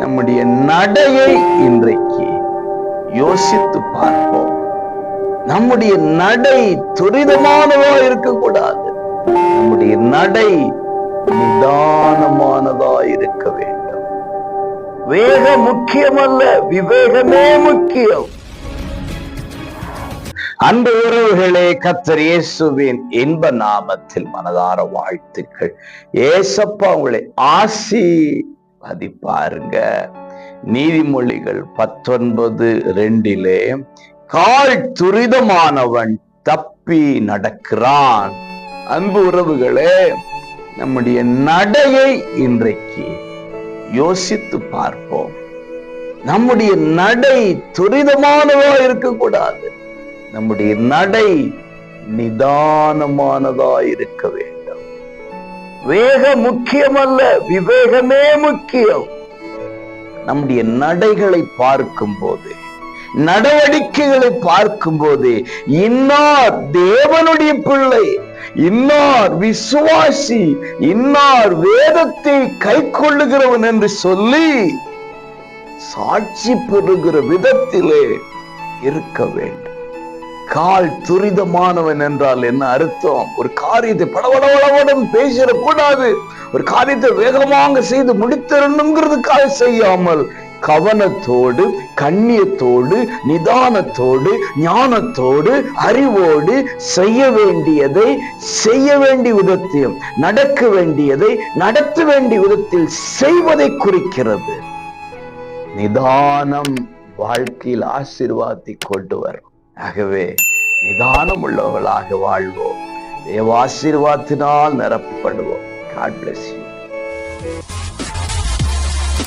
நம்முடைய நடையை இன்றைக்கு யோசித்து பார்ப்போம். நம்முடைய நடை துரிதமானதா இருக்கக்கூடாது. நம்முடைய நடை நிதானமானதா இருக்க வேண்டும். வேகம் முக்கியமல்ல, விவேகமே முக்கியம். அன்பு உறவுகளே, கர்த்தர் இயேசுவின் இன்ப நாமத்தில் மனதார வாழ்த்துக்கள். ஏசப்பா உங்களை ஆசீர்வதிப்பாருங்க. நீதிமொழிகள் 19:2 கால் துரிதமானவன் தப்பி நடக்கிறான். அன்பு உறவுகளே, நம்முடைய நடையை இன்றைக்கு யோசித்து பார்ப்போம். நம்முடைய நடை துரிதமானதா இருக்கக்கூடாது. நம்முடைய நடை நிதானமானதா இருக்க வேண்டும். வேகம் முக்கியமல்ல, விவேகமே முக்கியம். நம்முடைய நடைகளை பார்க்கும் போது, நடவடிக்கைகளை பார்க்கும் போது, இன்னார் தேவனுடைய பிள்ளை, இன்னார் விசுவாசி, இன்னார் வேதத்தை கை கொள்ளுகிறவன் என்று சொல்லி சாட்சி பெறுகிற விதத்திலே இருக்க வேண்டும். கால் துரிதமானவன் என்றால் என்ன அர்த்தம்? ஒரு காரியத்தை படபடபடபடன் பேசிடக்கூடாது. ஒரு காரியத்தை வேகமாக செய்து முடித்திடணுங்கிறதுக்காக செய்யாமல் கவனத்தோடு, கண்ணியத்தோடு, நிதானத்தோடு, ஞானத்தோடு, அறிவோடு செய்ய வேண்டியதை செய்ய வேண்டிய விதத்தில், நடக்க வேண்டியதை நடத்த வேண்டிய விதத்தில் செய்வதை குறிக்கிறது. நிதானம் வாழ்க்கையில் ஆசீர்வாதத்தை கொண்டு வரும். ஆகவே நிதானம் உள்ளவர்களாக வாழ்வோம். தேவ ஆசீர்வாதத்தினால் நிரப்பப்படுவோம். God bless you.